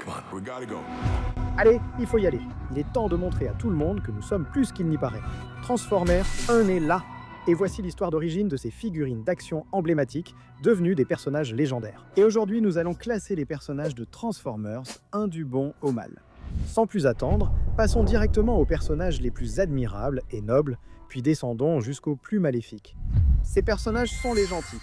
Come on, we gotta go. Allez, il faut y aller. Il est temps de montrer à tout le monde que nous sommes plus qu'il n'y paraît. Transformers 1 est là. Et voici l'histoire d'origine de ces figurines d'action emblématiques, devenues des personnages légendaires. Et aujourd'hui, nous allons classer les personnages de Transformers, un du bon au mal. Sans plus attendre, passons directement aux personnages les plus admirables et nobles, puis descendons jusqu'aux plus maléfiques. Ces personnages sont les gentils.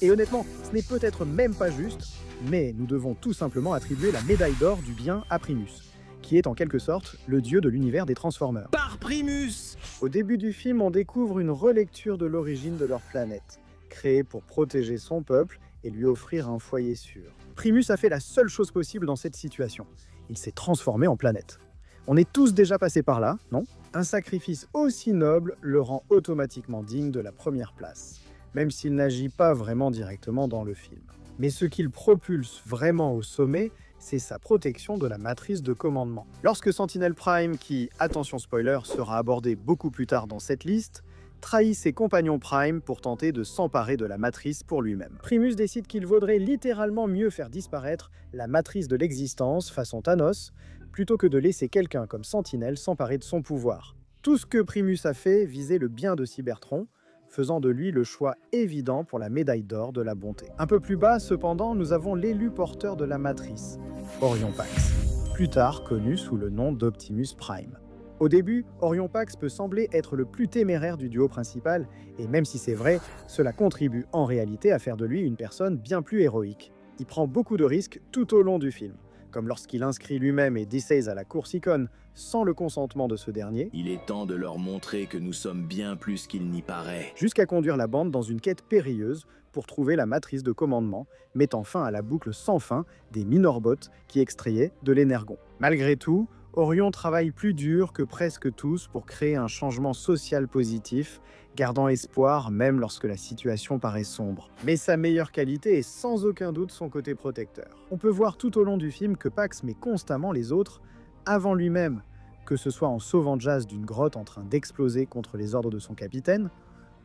Et honnêtement, ce n'est peut-être même pas juste, mais nous devons tout simplement attribuer la médaille d'or du bien à Primus, qui est en quelque sorte le dieu de l'univers des Transformers. Par Primus! Au début du film, on découvre une relecture de l'origine de leur planète, créée pour protéger son peuple et lui offrir un foyer sûr. Primus a fait la seule chose possible dans cette situation. Il s'est transformé en planète. On est tous déjà passés par là, non? Un sacrifice aussi noble le rend automatiquement digne de la première place, même s'il n'agit pas vraiment directement dans le film. Mais ce qu'il propulse vraiment au sommet, c'est sa protection de la matrice de commandement. Lorsque Sentinel Prime, qui, attention spoiler, sera abordé beaucoup plus tard dans cette liste, trahit ses compagnons Prime pour tenter de s'emparer de la matrice pour lui-même. Primus décide qu'il vaudrait littéralement mieux faire disparaître la matrice de l'existence façon Thanos, plutôt que de laisser quelqu'un comme Sentinel s'emparer de son pouvoir. Tout ce que Primus a fait visait le bien de Cybertron, faisant de lui le choix évident pour la médaille d'or de la bonté. Un peu plus bas, cependant, nous avons l'élu porteur de la matrice, Orion Pax, plus tard connu sous le nom d'Optimus Prime. Au début, Orion Pax peut sembler être le plus téméraire du duo principal, et même si c'est vrai, cela contribue en réalité à faire de lui une personne bien plus héroïque. Il prend beaucoup de risques tout au long du film, comme lorsqu'il inscrit lui-même et D6 à la course Icon sans le consentement de ce dernier. Il est temps de leur montrer que nous sommes bien plus qu'il n'y paraît. Jusqu'à conduire la bande dans une quête périlleuse pour trouver la matrice de commandement, mettant fin à la boucle sans fin des Minorbots qui extrayaient de l'énergon. Malgré tout, Orion travaille plus dur que presque tous pour créer un changement social positif, gardant espoir même lorsque la situation paraît sombre. Mais sa meilleure qualité est sans aucun doute son côté protecteur. On peut voir tout au long du film que Pax met constamment les autres avant lui-même, que ce soit en sauvant Jazz d'une grotte en train d'exploser contre les ordres de son capitaine,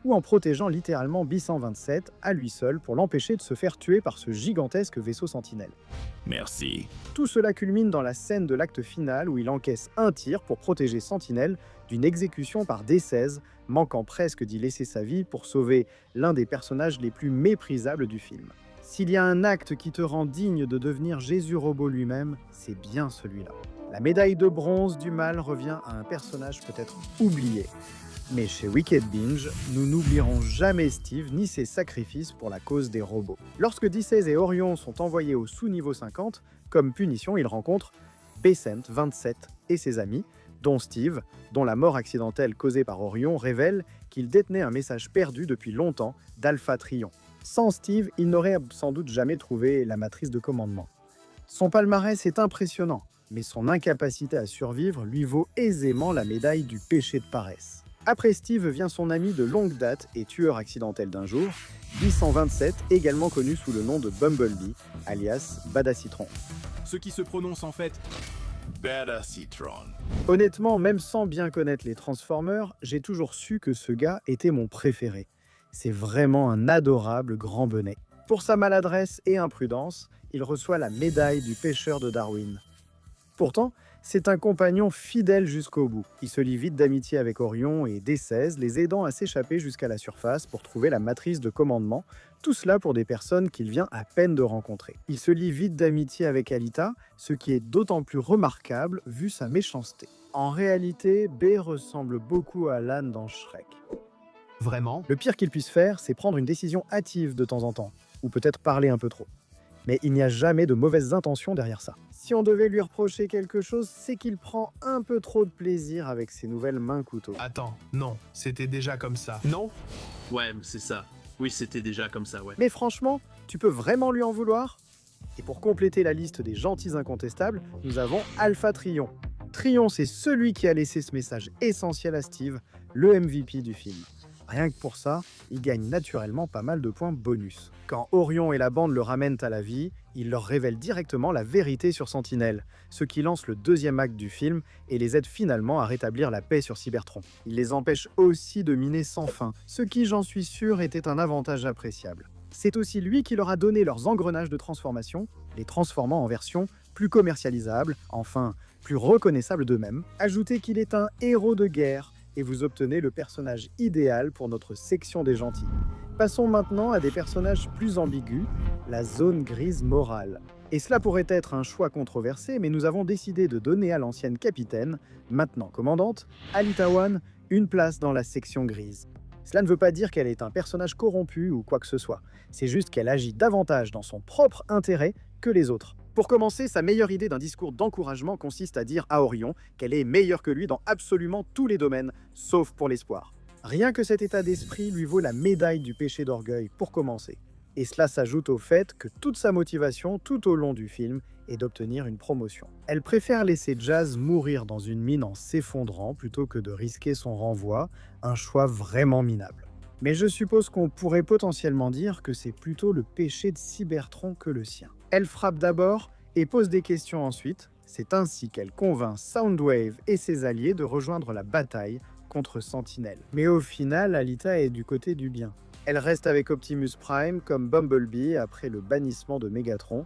ou en protégeant littéralement B-127 à lui seul pour l'empêcher de se faire tuer par ce gigantesque vaisseau sentinelle. Merci. Tout cela culmine dans la scène de l'acte final où il encaisse un tir pour protéger Sentinelle d'une exécution par D16, manquant presque d'y laisser sa vie pour sauver l'un des personnages les plus méprisables du film. S'il y a un acte qui te rend digne de devenir Jésus Robot lui-même, c'est bien celui-là. La médaille de bronze du mal revient à un personnage peut-être oublié. Mais chez Wicked Binge, nous n'oublierons jamais Steve ni ses sacrifices pour la cause des robots. Lorsque D16 et Orion sont envoyés au sous-niveau 50, comme punition, ils rencontrent Besant 27 et ses amis, dont Steve, dont la mort accidentelle causée par Orion révèle qu'il détenait un message perdu depuis longtemps d'Alpha Trion. Sans Steve, il n'aurait sans doute jamais trouvé la matrice de commandement. Son palmarès est impressionnant, mais son incapacité à survivre lui vaut aisément la médaille du péché de paresse. Après Steve vient son ami de longue date et tueur accidentel d'un jour, B-127, également connu sous le nom de Bumblebee, alias Badassitron. Ce qui se prononce en fait Badassitron. Honnêtement, même sans bien connaître les Transformers, j'ai toujours su que ce gars était mon préféré. C'est vraiment un adorable grand bonnet. Pour sa maladresse et imprudence, il reçoit la médaille du pêcheur de Darwin. Pourtant, c'est un compagnon fidèle jusqu'au bout. Il se lie vite d'amitié avec Orion et D16, les aidant à s'échapper jusqu'à la surface pour trouver la matrice de commandement, tout cela pour des personnes qu'il vient à peine de rencontrer. Il se lie vite d'amitié avec Alita, ce qui est d'autant plus remarquable vu sa méchanceté. En réalité, B ressemble beaucoup à Lan dans Shrek. vraiment. Le pire qu'il puisse faire, c'est prendre une décision hâtive de temps en temps, ou peut-être parler un peu trop. Mais il n'y a jamais de mauvaises intentions derrière ça. Si on devait lui reprocher quelque chose, c'est qu'il prend un peu trop de plaisir avec ses nouvelles mains couteaux. Attends, non, c'était déjà comme ça. Non? Ouais, c'est ça. Oui, c'était déjà comme ça, ouais. Mais franchement, tu peux vraiment lui en vouloir? Et pour compléter la liste des gentils incontestables, nous avons Alpha Trion. Trion, c'est celui qui a laissé ce message essentiel à Steve, le MVP du film. Rien que pour ça, il gagne naturellement pas mal de points bonus. Quand Orion et la bande le ramènent à la vie, il leur révèle directement la vérité sur Sentinelle, ce qui lance le deuxième acte du film et les aide finalement à rétablir la paix sur Cybertron. Il les empêche aussi de miner sans fin, ce qui, j'en suis sûr, était un avantage appréciable. C'est aussi lui qui leur a donné leurs engrenages de transformation, les transformant en versions plus commercialisables, enfin plus reconnaissables d'eux-mêmes. Ajoutez qu'il est un héros de guerre et vous obtenez le personnage idéal pour notre section des gentils. Passons maintenant à des personnages plus ambigus, la zone grise morale. Et cela pourrait être un choix controversé, mais nous avons décidé de donner à l'ancienne capitaine, maintenant commandante, Alita One, une place dans la section grise. Cela ne veut pas dire qu'elle est un personnage corrompu ou quoi que ce soit, c'est juste qu'elle agit davantage dans son propre intérêt que les autres. Pour commencer, sa meilleure idée d'un discours d'encouragement consiste à dire à Orion qu'elle est meilleure que lui dans absolument tous les domaines, sauf pour l'espoir. Rien que cet état d'esprit lui vaut la médaille du péché d'orgueil pour commencer. Et cela s'ajoute au fait que toute sa motivation tout au long du film est d'obtenir une promotion. Elle préfère laisser Jazz mourir dans une mine en s'effondrant plutôt que de risquer son renvoi, un choix vraiment minable. Mais je suppose qu'on pourrait potentiellement dire que c'est plutôt le péché de Cybertron que le sien. Elle frappe d'abord et pose des questions ensuite. C'est ainsi qu'elle convainc Soundwave et ses alliés de rejoindre la bataille contre Sentinelle. Mais au final, Alita est du côté du bien. Elle reste avec Optimus Prime comme Bumblebee après le bannissement de Megatron,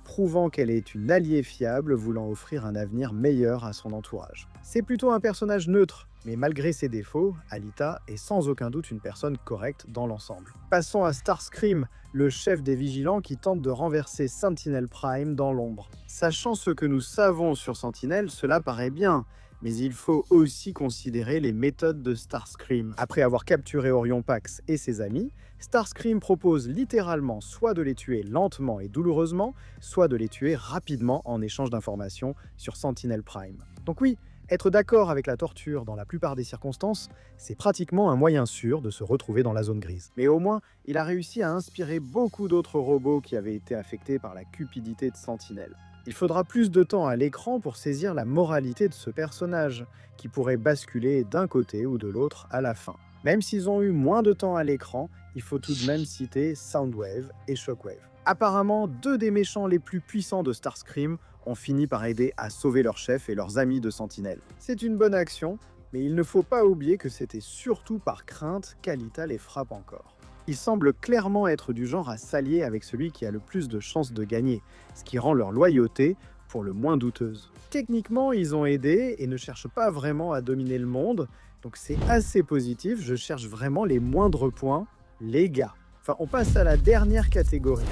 prouvant qu'elle est une alliée fiable voulant offrir un avenir meilleur à son entourage. C'est plutôt un personnage neutre, mais malgré ses défauts, Alita est sans aucun doute une personne correcte dans l'ensemble. Passons à Starscream, le chef des vigilants qui tente de renverser Sentinel Prime dans l'ombre. Sachant ce que nous savons sur Sentinel, cela paraît bien, mais il faut aussi considérer les méthodes de Starscream. Après avoir capturé Orion Pax et ses amis, Starscream propose littéralement soit de les tuer lentement et douloureusement, soit de les tuer rapidement en échange d'informations sur Sentinel Prime. Donc oui, être d'accord avec la torture dans la plupart des circonstances, c'est pratiquement un moyen sûr de se retrouver dans la zone grise. Mais au moins, il a réussi à inspirer beaucoup d'autres robots qui avaient été affectés par la cupidité de Sentinel. Il faudra plus de temps à l'écran pour saisir la moralité de ce personnage, qui pourrait basculer d'un côté ou de l'autre à la fin. Même s'ils ont eu moins de temps à l'écran, il faut tout de même citer Soundwave et Shockwave. Apparemment, deux des méchants les plus puissants de Starscream ont fini par aider à sauver leur chef et leurs amis de Sentinelle. C'est une bonne action, mais il ne faut pas oublier que c'était surtout par crainte qu'Alita les frappe encore. Ils semblent clairement être du genre à s'allier avec celui qui a le plus de chances de gagner, ce qui rend leur loyauté pour le moins douteuse. Techniquement, ils ont aidé et ne cherchent pas vraiment à dominer le monde, donc c'est assez positif, je cherche vraiment les moindres points, les gars. Enfin, on passe à la dernière catégorie.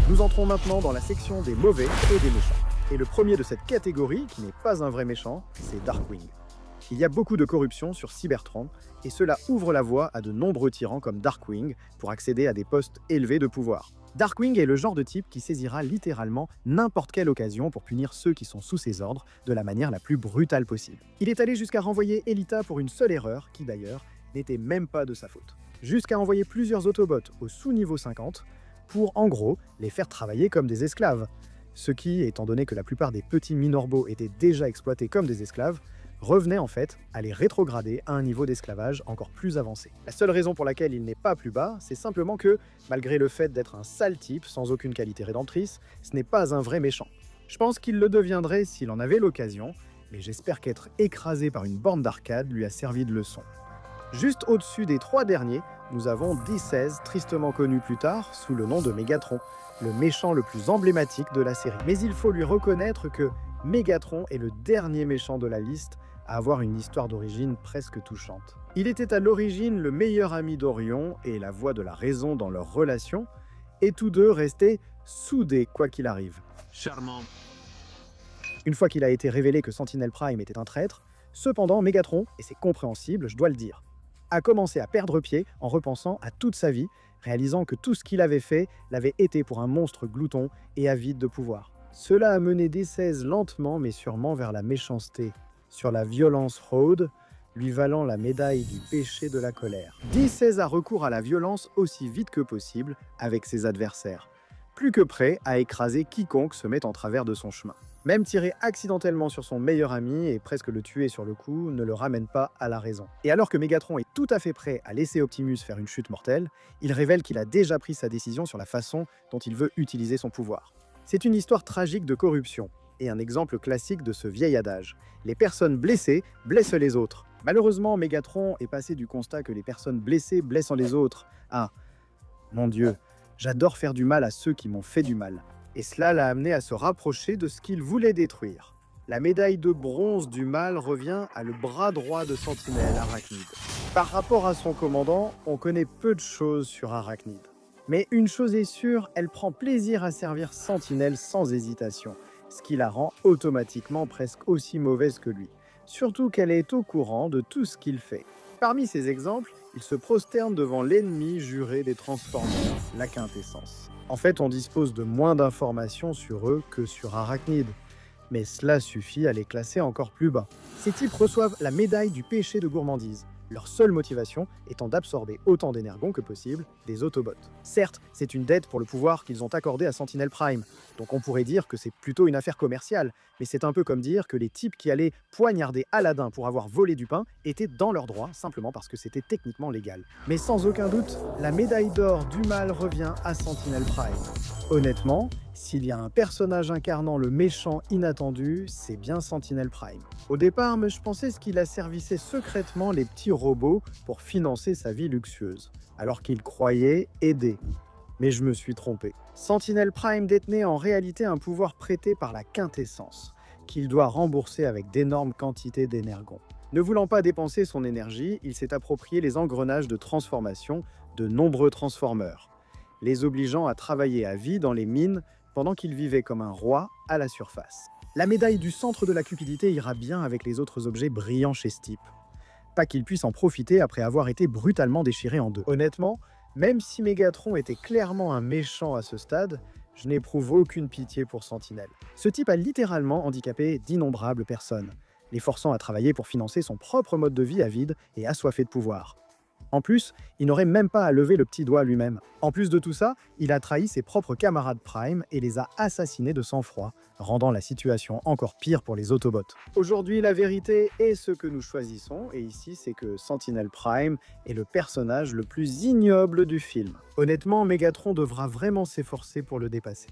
Nous entrons maintenant dans la section des mauvais et des méchants. Et le premier de cette catégorie, qui n'est pas un vrai méchant, c'est Darkwing. Il y a beaucoup de corruption sur Cybertron, et cela ouvre la voie à de nombreux tyrans comme Darkwing pour accéder à des postes élevés de pouvoir. Darkwing est le genre de type qui saisira littéralement n'importe quelle occasion pour punir ceux qui sont sous ses ordres de la manière la plus brutale possible. Il est allé jusqu'à renvoyer Elita pour une seule erreur, qui d'ailleurs n'était même pas de sa faute. Jusqu'à envoyer plusieurs Autobots au sous-niveau 50 pour, en gros, les faire travailler comme des esclaves. Ce qui, étant donné que la plupart des petits Minorbo étaient déjà exploités comme des esclaves, revenait en fait à les rétrograder à un niveau d'esclavage encore plus avancé. La seule raison pour laquelle il n'est pas plus bas, c'est simplement que, malgré le fait d'être un sale type sans aucune qualité rédemptrice, ce n'est pas un vrai méchant. Je pense qu'il le deviendrait s'il en avait l'occasion, mais j'espère qu'être écrasé par une borne d'arcade lui a servi de leçon. Juste au-dessus des trois derniers, nous avons D16, tristement connu plus tard sous le nom de Megatron, le méchant le plus emblématique de la série. Mais il faut lui reconnaître que Megatron est le dernier méchant de la liste à avoir une histoire d'origine presque touchante. Il était à l'origine le meilleur ami d'Orion et la voix de la raison dans leur relation, et tous deux restaient soudés quoi qu'il arrive. Charmant. Une fois qu'il a été révélé que Sentinel Prime était un traître, cependant Megatron, et c'est compréhensible, je dois le dire, a commencé à perdre pied en repensant à toute sa vie, réalisant que tout ce qu'il avait fait l'avait été pour un monstre glouton et avide de pouvoir. Cela a mené D16 lentement mais sûrement vers la méchanceté, sur la violence road, lui valant la médaille du péché de la colère. D16 a recours à la violence aussi vite que possible avec ses adversaires, plus que prêt à écraser quiconque se met en travers de son chemin. Même tirer accidentellement sur son meilleur ami et presque le tuer sur le coup ne le ramène pas à la raison. Et alors que Megatron est tout à fait prêt à laisser Optimus faire une chute mortelle, il révèle qu'il a déjà pris sa décision sur la façon dont il veut utiliser son pouvoir. C'est une histoire tragique de corruption, et un exemple classique de ce vieil adage. Les personnes blessées blessent les autres. Malheureusement, Megatron est passé du constat que les personnes blessées blessent les autres à « Mon Dieu, j'adore faire du mal à ceux qui m'ont fait du mal ». et cela l'a amené à se rapprocher de ce qu'il voulait détruire. La médaille de bronze du mal revient à le bras droit de Sentinelle, Arachnid. Par rapport à son commandant, on connaît peu de choses sur Arachnid. Mais une chose est sûre, elle prend plaisir à servir Sentinelle sans hésitation, ce qui la rend automatiquement presque aussi mauvaise que lui. Surtout qu'elle est au courant de tout ce qu'il fait. Parmi ces exemples, il se prosterne devant l'ennemi juré des Transformers, la Quintessence. En fait, on dispose de moins d'informations sur eux que sur Arachnid, mais cela suffit à les classer encore plus bas. Ces types reçoivent la médaille du péché de gourmandise, leur seule motivation étant d'absorber autant d'énergon que possible des Autobots. Certes, c'est une dette pour le pouvoir qu'ils ont accordé à Sentinel Prime, donc on pourrait dire que c'est plutôt une affaire commerciale, mais c'est un peu comme dire que les types qui allaient poignarder Aladdin pour avoir volé du pain étaient dans leurs droits, simplement parce que c'était techniquement légal. Mais sans aucun doute, la médaille d'or du mal revient à Sentinel Prime. Honnêtement, s'il y a un personnage incarnant le méchant inattendu, c'est bien Sentinel Prime. Au départ, je pensais qu'il asservissait secrètement les petits robots pour financer sa vie luxueuse, alors qu'il croyait aider. Mais je me suis trompé. Sentinel Prime détenait en réalité un pouvoir prêté par la Quintessence, qu'il doit rembourser avec d'énormes quantités d'énergon. Ne voulant pas dépenser son énergie, il s'est approprié les engrenages de transformation de nombreux Transformers, les obligeant à travailler à vie dans les mines pendant qu'il vivait comme un roi à la surface. La médaille du centre de la cupidité ira bien avec les autres objets brillants chez ce type. Pas qu'il puisse en profiter après avoir été brutalement déchiré en deux. Honnêtement, même si Megatron était clairement un méchant à ce stade, je n'éprouve aucune pitié pour Sentinelle. Ce type a littéralement handicapé d'innombrables personnes, les forçant à travailler pour financer son propre mode de vie avide et assoiffé de pouvoir. En plus, il n'aurait même pas à lever le petit doigt lui-même. En plus de tout ça, il a trahi ses propres camarades Prime et les a assassinés de sang-froid, rendant la situation encore pire pour les Autobots. Aujourd'hui, la vérité est ce que nous choisissons, et ici, c'est que Sentinel Prime est le personnage le plus ignoble du film. Honnêtement, Megatron devra vraiment s'efforcer pour le dépasser.